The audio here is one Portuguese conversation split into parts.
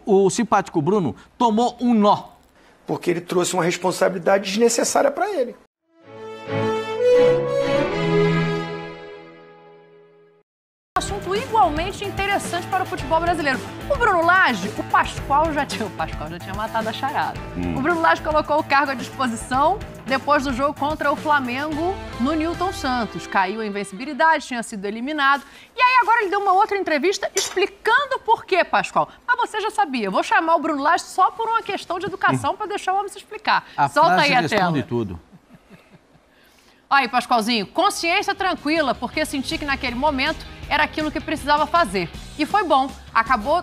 o simpático Bruno tomou um nó. Porque ele trouxe uma responsabilidade desnecessária para ele. Assunto igualmente interessante para o futebol brasileiro. O Bruno Lage, o Pascoal já tinha matado a charada. O Bruno Lage colocou o cargo à disposição depois do jogo contra o Flamengo no Newton Santos. Caiu a invencibilidade, tinha sido eliminado. E aí agora ele deu uma outra entrevista explicando por quê, Pascoal. Mas você já sabia, eu vou chamar o Bruno Lage só por uma questão de educação para deixar o homem se explicar. Solta aí a tela. Tudo. Olha aí, Pascoalzinho, consciência tranquila, porque senti que naquele momento era aquilo que precisava fazer. E foi bom, acabou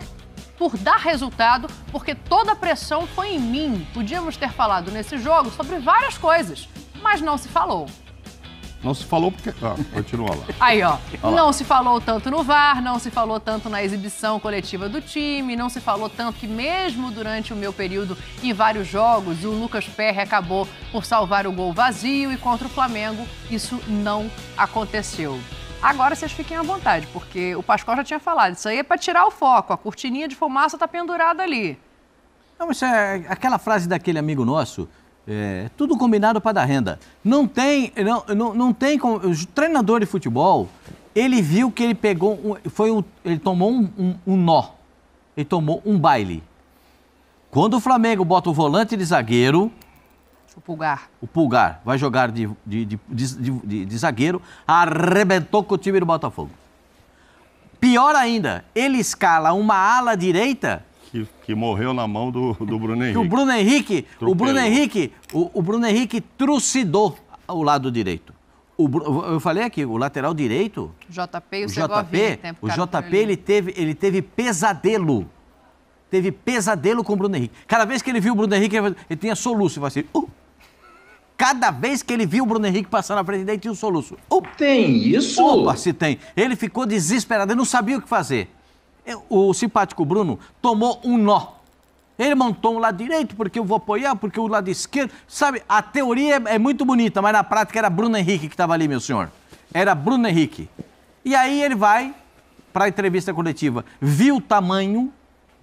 por dar resultado, porque toda a pressão foi em mim. Podíamos ter falado nesse jogo sobre várias coisas, mas não se falou. Não se falou porque... continua lá. Aí, ó. Não se falou tanto no VAR, não se falou tanto na exibição coletiva do time, não se falou tanto que mesmo durante o meu período em vários jogos, o Lucas Perry acabou por salvar o gol vazio e contra o Flamengo isso não aconteceu. Agora vocês fiquem à vontade, porque o Pascoal já tinha falado, isso aí é para tirar o foco, a cortininha de fumaça tá pendurada ali. Não, isso é aquela frase daquele amigo nosso... tudo combinado para dar renda. Não tem como... O treinador de futebol, ele viu que ele pegou... ele tomou um nó. Ele tomou um baile. Quando o Flamengo bota o volante de zagueiro... O Pulgar vai jogar de zagueiro, arrebentou com o time do Botafogo. Pior ainda, ele escala uma ala direita... Que morreu na mão do Bruno Henrique. O Bruno Henrique trucidou o lado direito. Eu falei aqui, o lateral direito... JP e o Segovinha. O JP, ele teve pesadelo. Teve pesadelo com o Bruno Henrique. Cada vez que ele viu o Bruno Henrique, ele tinha soluço. Ele assim, Cada vez que ele viu o Bruno Henrique passar na frente dele, tinha um soluço. Tem isso? Opa, se tem. Ele ficou desesperado, ele não sabia o que fazer. O simpático Bruno tomou um nó. Ele montou um lado direito, porque eu vou apoiar, porque o lado esquerdo... Sabe, a teoria é muito bonita, mas na prática era Bruno Henrique que estava ali, meu senhor. Era Bruno Henrique. E aí ele vai para a entrevista coletiva, viu o tamanho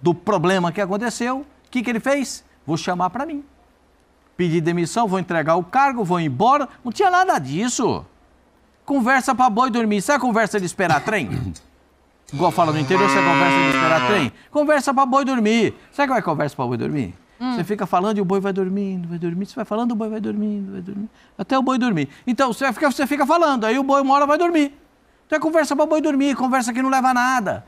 do problema que aconteceu, o que ele fez? Vou chamar para mim. Pedir demissão, vou entregar o cargo, vou embora. Não tinha nada disso. Conversa para boi dormir. Sabe a conversa de esperar trem? Igual fala no interior, você conversa de esperar trem? Conversa pra boi dormir. Sabe como é que conversa pra boi dormir? Você fica falando e o boi vai dormindo, vai dormindo. Você vai falando, o boi vai dormindo, até o boi dormir. Então, você fica falando, aí o boi uma hora vai dormir. Então é conversa pra boi dormir, conversa que não leva a nada.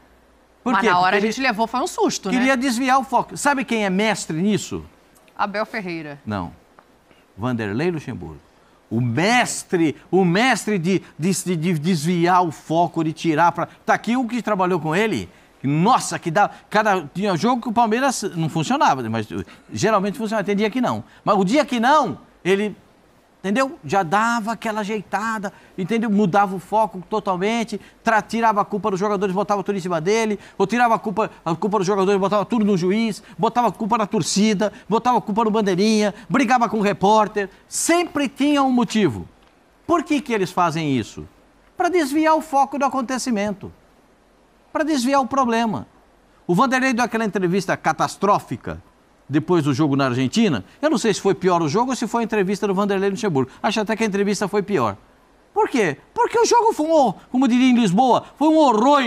Mas na hora a gente levou, foi um susto, né? Queria desviar o foco. Sabe quem é mestre nisso? Abel Ferreira. Não. Vanderlei Luxemburgo. O mestre de desviar o foco, de tirar para... Tá aqui o que trabalhou com ele. Nossa, que dá... Tinha jogo que o Palmeiras não funcionava, mas geralmente funcionava, tem dia que não. Mas o dia que não, ele, entendeu? Já dava aquela ajeitada, entendeu? Mudava o foco totalmente, tirava a culpa dos jogadores, botava tudo em cima dele, ou tirava a culpa dos jogadores, botava tudo no juiz, botava a culpa na torcida, botava a culpa no bandeirinha, brigava com o repórter, sempre tinha um motivo. Por que eles fazem isso? Para desviar o foco do acontecimento, para desviar o problema. O Vanderlei deu aquela entrevista catastrófica depois do jogo na Argentina. Eu não sei se foi pior o jogo ou se foi a entrevista do Vanderlei Luxemburgo. Acho até que a entrevista foi pior. Por quê? Porque o jogo foi como diria em Lisboa, foi um horror.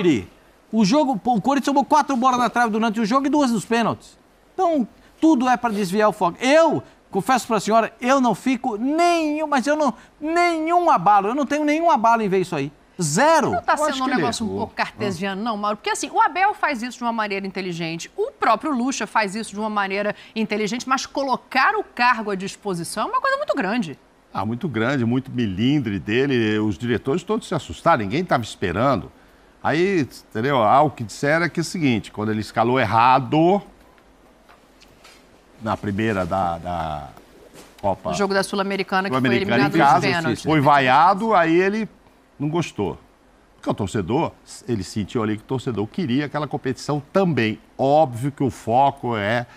O Corinthians tomou 4 bolas na trave durante o jogo e 2 nos pênaltis. Então, tudo é para desviar o foco. Eu, confesso para a senhora, eu não fico nenhum abalo. Eu não tenho nenhum abalo em ver isso aí. Zero. Não está sendo um negócio um pouco cartesiano, não, Mauro? Porque assim, o Abel faz isso de uma maneira inteligente, o próprio Lucha faz isso de uma maneira inteligente, mas colocar o cargo à disposição é uma coisa muito grande. Muito grande, muito milindre dele. Os diretores todos se assustaram, ninguém estava esperando. Aí, entendeu? O que disseram é que é o seguinte, quando ele escalou errado na primeira da Copa... O jogo da Sul-Americana, que foi eliminado nos pênaltis. Foi vaiado, aí ele não gostou. Porque o torcedor, ele sentiu ali que o torcedor queria aquela competição também. Óbvio que o foco é...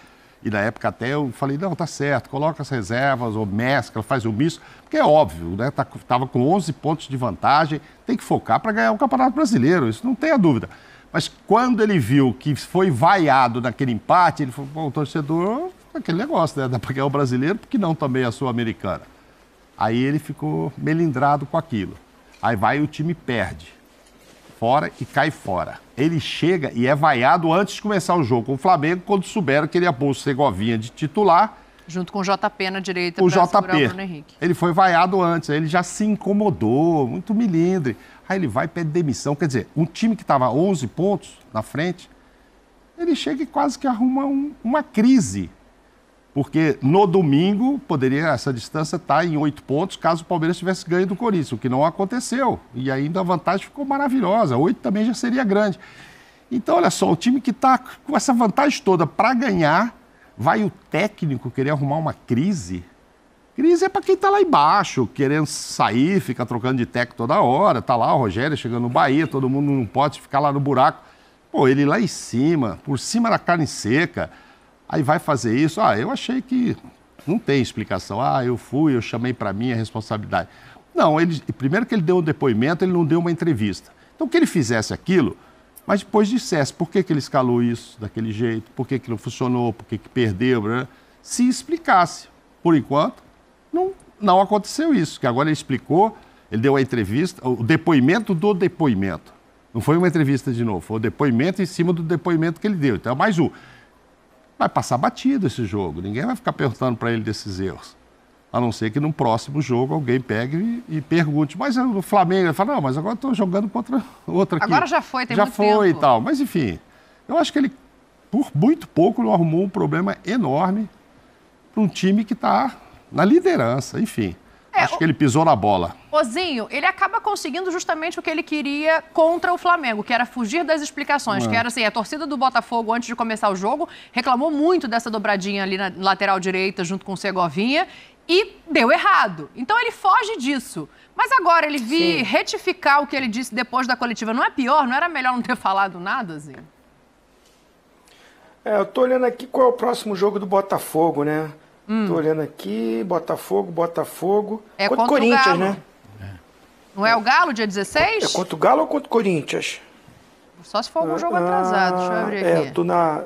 E na época até eu falei, não, tá certo, coloca as reservas ou mescla, faz o misto, porque é óbvio, né? Tava com 11 pontos de vantagem, tem que focar para ganhar o Campeonato Brasileiro, isso não tenha dúvida. Mas quando ele viu que foi vaiado naquele empate, ele falou, pô, o torcedor, aquele negócio, né? Dá para ganhar o brasileiro, porque não também a Sul-Americana. Aí ele ficou melindrado com aquilo. Aí vai e o time perde. Fora e cai fora. Ele chega e é vaiado antes de começar o jogo com o Flamengo, quando souberam que ele ia pôr o Segovinha de titular. Junto com o JP na direita. O pra segurar JP. o Bruno Henrique. Ele foi vaiado antes, aí ele já se incomodou, muito milindre. Aí ele vai e pede demissão. Quer dizer, um time que estava 11 pontos na frente, ele chega e quase que arruma uma crise. Porque no domingo poderia essa distância estar em 8 pontos caso o Palmeiras tivesse ganho do Corinthians, o que não aconteceu. E ainda a vantagem ficou maravilhosa. 8 também já seria grande. Então, olha só, o time que está com essa vantagem toda para ganhar, vai o técnico querer arrumar uma crise? Crise é para quem está lá embaixo, querendo sair, fica trocando de técnico toda hora. Tá lá o Rogério chegando no Bahia, todo mundo não pode ficar lá no buraco. Pô, ele lá em cima, por cima da carne seca. Aí vai fazer isso. Eu achei que não tem explicação. Eu chamei para mim a responsabilidade. Não, primeiro que ele deu um depoimento, ele não deu uma entrevista. Então, que ele fizesse aquilo, mas depois dissesse por que ele escalou isso daquele jeito, por que não funcionou, por que perdeu, né? Se explicasse. Por enquanto, não aconteceu isso, que agora ele explicou, ele deu a entrevista, o depoimento do depoimento. Não foi uma entrevista de novo, foi o depoimento em cima do depoimento que ele deu. Então, mais um. Vai passar batido esse jogo. Ninguém vai ficar perguntando para ele desses erros. A não ser que no próximo jogo alguém pegue e pergunte. Mas o Flamengo, ele fala, não, mas agora estou jogando contra outra aqui. Agora já foi, tem muito tempo. Já foi e tal. Mas, enfim, eu acho que ele, por muito pouco, não arrumou um problema enorme para um time que está na liderança. Enfim, acho que ele pisou na bola. Ozinho, ele acaba conseguindo justamente o que ele queria contra o Flamengo, que era fugir das explicações, que era assim, a torcida do Botafogo, antes de começar o jogo, reclamou muito dessa dobradinha ali na lateral direita, junto com o Segovinha, e deu errado. Então ele foge disso. Mas agora ele vir retificar o que ele disse depois da coletiva, não é pior? Não era melhor não ter falado nada, Ozinho? Eu tô olhando aqui qual é o próximo jogo do Botafogo, né? Tô olhando aqui, Botafogo. É contra contra o Corinthians, o Galo. né? Não é o Galo, dia 16? É contra o Galo ou contra o Corinthians? Só se for algum jogo atrasado, deixa eu abrir aqui. Eu tô na...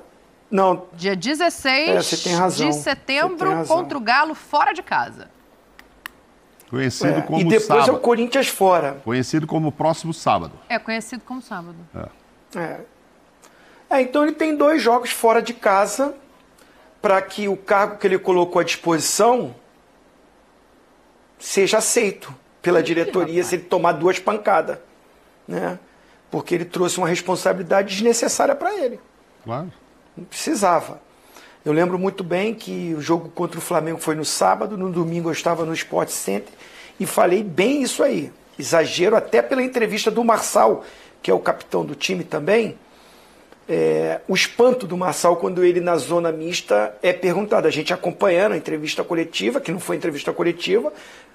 Não. Dia 16 você tem razão. de setembro contra o Galo, fora de casa. Conhecido como e depois sábado. é o Corinthians fora. Conhecido como próximo sábado. É conhecido como sábado. Então ele tem 2 jogos fora de casa para que o cargo que ele colocou à disposição seja aceito pela diretoria se ele tomar 2 pancadas, né? Porque ele trouxe uma responsabilidade desnecessária para ele. Claro. Não precisava. Eu lembro muito bem que o jogo contra o Flamengo foi no sábado, no domingo eu estava no Sport Center e falei bem isso aí. Exagero até pela entrevista do Marçal, que é o capitão do time também. O espanto do Marçal quando ele na zona mista é perguntado, a gente acompanhando a entrevista coletiva, que não foi entrevista coletiva,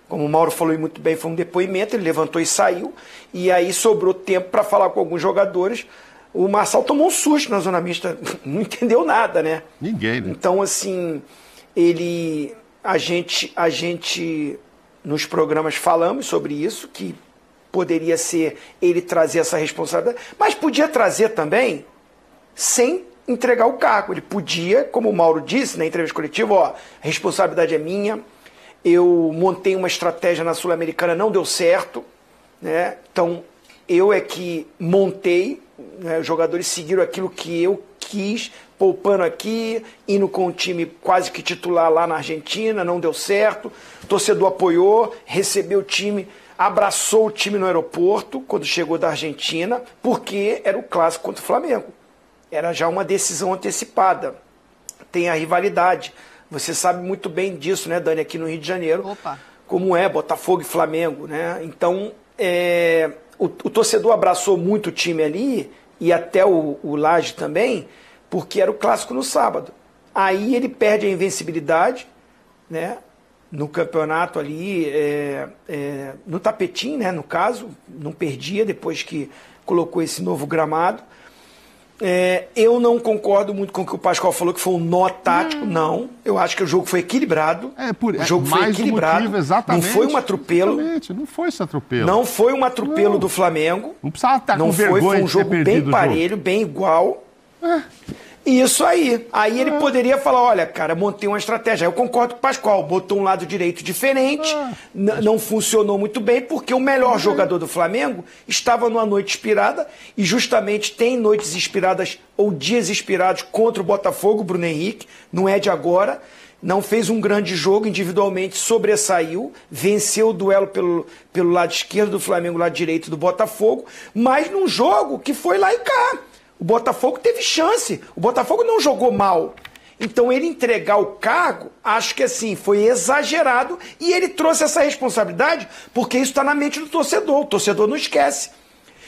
como o Mauro falou muito bem, foi um depoimento, ele levantou e saiu, e aí sobrou tempo para falar com alguns jogadores. O Marçal tomou um susto na zona mista, não entendeu nada, né? Ninguém, né? Então, assim, a gente nos programas falamos sobre isso, que poderia ser ele trazer essa responsabilidade, mas podia trazer também sem entregar o cargo. Ele podia, como o Mauro disse na entrevista coletiva, a responsabilidade é minha, eu montei uma estratégia na Sul-Americana, não deu certo, né? Então eu é que montei, né? Os jogadores seguiram aquilo que eu quis, poupando aqui, indo com o time quase que titular lá na Argentina, não deu certo, o torcedor apoiou, recebeu o time, abraçou o time no aeroporto quando chegou da Argentina, porque era o clássico contra o Flamengo. Era já uma decisão antecipada. Tem a rivalidade. Você sabe muito bem disso, né, Dani, aqui no Rio de Janeiro. Opa. Como é Botafogo e Flamengo, né? Então, o torcedor abraçou muito o time ali, e até o Laje também, porque era o clássico no sábado. Aí ele perde a invencibilidade, né? No campeonato ali, no tapetinho, né, no caso, não perdia depois que colocou esse novo gramado. Eu não concordo muito com o que o Pascoal falou, que foi um nó tático, não. Eu acho que o jogo foi equilibrado. O jogo foi equilibrado. Motivo, exatamente. Não foi um atropelo. Exatamente, não foi esse atropelo. Não foi um atropelo do Flamengo. Não precisava estar não com vergonha. Foi um jogo bem parelho, bem igual. Isso aí. Aí ele poderia falar, olha, cara, montei uma estratégia. Eu concordo com o Pascoal, botou um lado direito diferente, não funcionou muito bem, porque o melhor jogador do Flamengo estava numa noite inspirada, e justamente tem noites inspiradas ou dias inspirados contra o Botafogo, Bruno Henrique, não é de agora. Não fez um grande jogo, individualmente sobressaiu, venceu o duelo pelo lado esquerdo do Flamengo, lado direito do Botafogo, mas num jogo que foi lá e cá. O Botafogo teve chance, o Botafogo não jogou mal. Então ele entregar o cargo, acho que assim, foi exagerado, e ele trouxe essa responsabilidade porque isso está na mente do torcedor, o torcedor não esquece.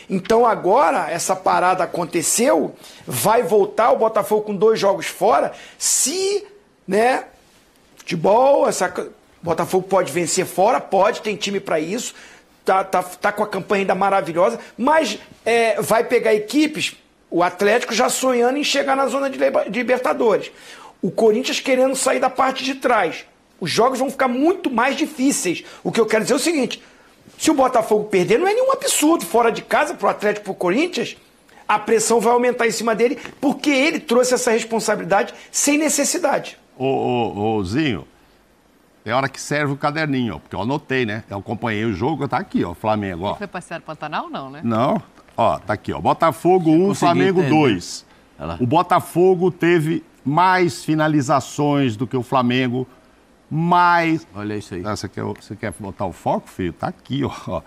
Então agora, essa parada aconteceu, vai voltar o Botafogo com 2 jogos fora, se, né, futebol, Botafogo pode vencer fora, pode, tem time para isso, tá com a campanha ainda maravilhosa, mas vai pegar equipes, o Atlético já sonhando em chegar na zona de Libertadores, o Corinthians querendo sair da parte de trás, os jogos vão ficar muito mais difíceis. O que eu quero dizer é o seguinte, se o Botafogo perder, não é nenhum absurdo, fora de casa, pro Atlético e pro Corinthians, a pressão vai aumentar em cima dele, porque ele trouxe essa responsabilidade sem necessidade. Ô, Zinho, é hora que serve o caderninho, ó, porque eu anotei, né? Eu acompanhei o jogo, tá aqui, ó, Flamengo, ó. Foi passear no Pantanal, não, né? Não, ó, tá aqui, ó, Botafogo 1, Flamengo 2. O Botafogo teve mais finalizações do que o Flamengo, mais... Olha isso aí. Ah, você quer botar o foco, filho? Tá aqui, ó.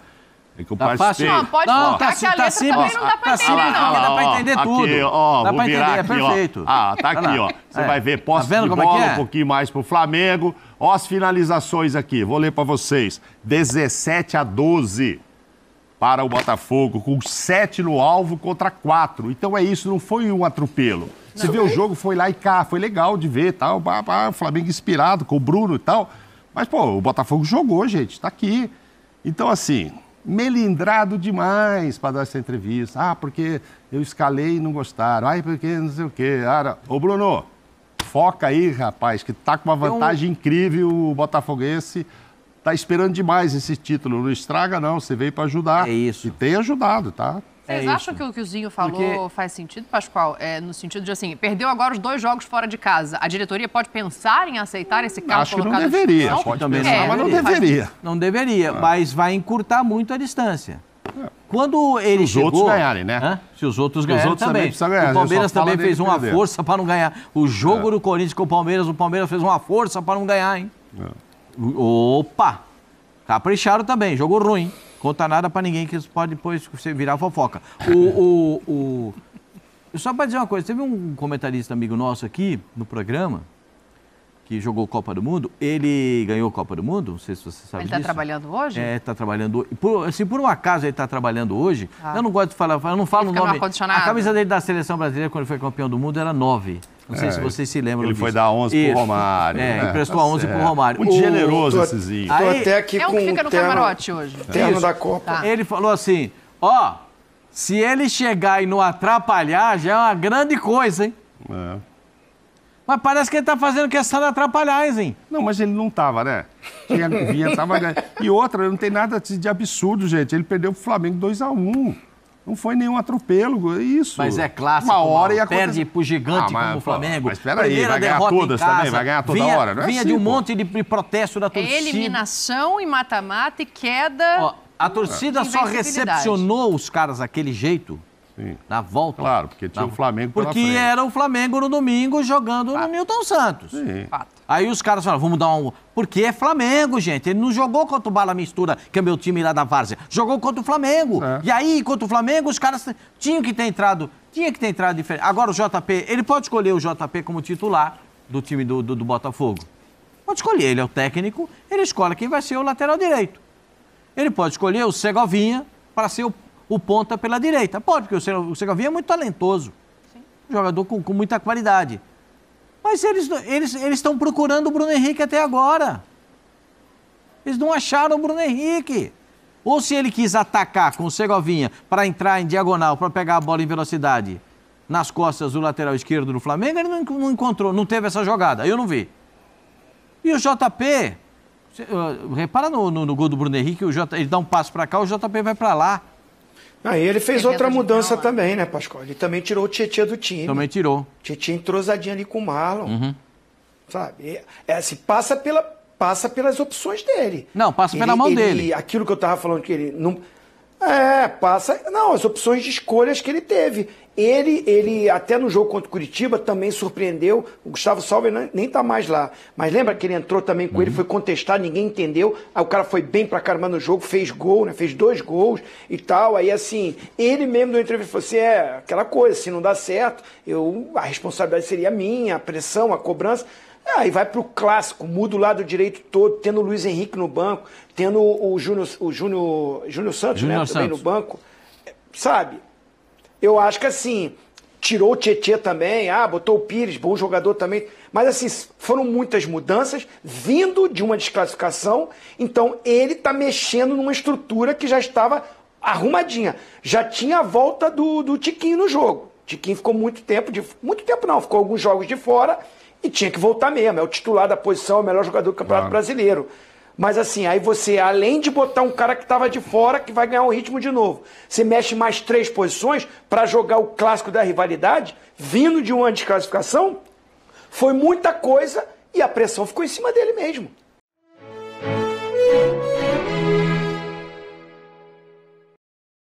É que eu Tá participei. fácil? Não, pode focar que a letra também não dá pra entender, não. Dá pra entender tudo. Aqui, ó, dá vou pra virar entender, aqui, é perfeito. ó. Tá aqui, ó. Você vai ver posse Tá vendo de como é bola, que é? um pouquinho mais pro Flamengo. Ó as finalizações aqui, vou ler pra vocês. 17-12 para o Botafogo, com 7 no alvo contra 4. Então é isso, não foi um atropelo. Você vê o jogo, foi lá e cá, foi legal de ver, tal, o Flamengo inspirado com o Bruno e tal. Mas, pô, o Botafogo jogou, gente, tá aqui. Então, assim, melindrado demais para dar essa entrevista. Ah, porque eu escalei e não gostaram. Ah, porque não sei o quê. Ô, Bruno, foca aí, rapaz, que tá com uma vantagem incrível o botafoguense. Tá esperando demais esse título. Não estraga, não. Você veio para ajudar. É isso. E tem ajudado, tá? Vocês acham que o que o Zinho falou faz sentido, Pascoal? No sentido de, assim, perdeu agora os 2 jogos fora de casa. A diretoria pode pensar em aceitar esse cargo Acho que colocado não deveria. à disposição? Pode também pensar, mas não deveria. Não deveria, mas vai encurtar muito a distância. Quando ele Se os outros ganharem, né? Se os outros ganharem outros também também. precisam ganhar, O Palmeiras só fala também fez dele uma perder. força para não ganhar. O jogo do Corinthians com o Palmeiras fez uma força para não ganhar, hein? Opa! Capricharam também, jogo ruim. Conta nada pra ninguém, que isso pode depois você virar fofoca. Só pra dizer uma coisa, teve um comentarista amigo nosso aqui no programa, que jogou Copa do Mundo, ele ganhou Copa do Mundo, não sei se você sabe disso. Ele tá trabalhando hoje? Tá trabalhando hoje. Se por um acaso ele tá trabalhando hoje, eu não gosto de falar, eu não falo o Fica no nome. ar-condicionado. A camisa dele da Seleção Brasileira, quando ele foi campeão do mundo, era 9. Não sei se vocês se lembram Ele disso. foi dar 11 pro Romário. Emprestou a 11 pro Romário. Muito generoso esse Zinho. Tô Aí, até aqui É um com que fica no camarote hoje. terno da Copa. Tá. Ele falou assim, se ele chegar e não atrapalhar, já é uma grande coisa, hein? Mas parece que ele tá fazendo questão de atrapalhar, hein? Não, mas ele não tava, né? Tava ganhando. E outra, não tem nada de absurdo, gente. Ele perdeu pro Flamengo 2-1. Não foi nenhum atropelo, isso. Mas é clássico, uma hora ia perde acontecer. pro gigante como o Flamengo. Mas peraí, Primeira vai ganhar derrota em todas casa, também? Vai ganhar toda hora? Não é vinha assim, de um pô. monte de protesto da torcida. Eliminação e mata-mata e queda. A torcida só Invencibilidade. recepcionou os caras daquele jeito Sim. na volta. Claro, porque tinha o Flamengo pela Porque frente. era o Flamengo no domingo jogando no Newton Santos. Sim. Fato. Aí os caras falaram, vamos dar um... Porque é Flamengo, gente. Ele não jogou contra o Bala Mistura, que é meu time lá da Várzea. Jogou contra o Flamengo. É. E aí, contra o Flamengo, os caras tinham que ter entrado diferente. Agora o JP, ele pode escolher o JP como titular do time do Botafogo. Pode escolher, ele é o técnico, ele escolhe quem vai ser o lateral direito. Ele pode escolher o Segovinha para ser o ponta pela direita. Pode, porque o Segovinha é muito talentoso. Sim. Jogador com muita qualidade. Mas eles estão procurando o Bruno Henrique até agora. Eles não acharam o Bruno Henrique. Ou se ele quis atacar com o Segovinha para entrar em diagonal, para pegar a bola em velocidade, nas costas do lateral esquerdo do Flamengo, ele não encontrou, não teve essa jogada, eu não vi. E o JP, repara no gol do Bruno Henrique, ele dá um passo para cá, o JP vai para lá. Aí ele fez outra mudança também, né, Pascoal? Ele também tirou o Tietê do time. Também tirou. Tietê entrosadinho ali com o Marlon. Sabe? Assim, passa pelas opções dele. Não, passa pela mão dele. Aquilo que eu tava falando que ele não... Não, as opções de escolhas que ele teve. Ele até no jogo contra o Curitiba, também surpreendeu. O Gustavo Sauber nem tá mais lá. Mas lembra que ele entrou também com ele, foi contestar, ninguém entendeu. Aí o cara foi bem pra caramba no jogo, fez gol, né? Fez 2 gols e tal. Aí assim, ele mesmo deu entrevista falou assim: aquela coisa, se não dá certo, a responsabilidade seria minha, a pressão, a cobrança. Aí vai pro clássico, muda o lado direito todo, tendo o Luiz Henrique no banco, tendo o Júnior Santos, também no banco. Sabe? Eu acho que assim, tirou o Tietê também, botou o Pires, bom jogador também. Mas assim, foram muitas mudanças vindo de uma desclassificação. Então ele tá mexendo numa estrutura que já estava arrumadinha. Já tinha a volta do Tiquinho no jogo. Tiquinho ficou muito tempo não, ficou alguns jogos de fora. E tinha que voltar mesmo, é o titular da posição, é o melhor jogador do Campeonato Brasileiro. Mas assim, aí você, além de botar um cara que estava de fora, que vai ganhar um ritmo de novo, você mexe mais 3 posições para jogar o clássico da rivalidade, vindo de uma desclassificação, foi muita coisa e a pressão ficou em cima dele mesmo.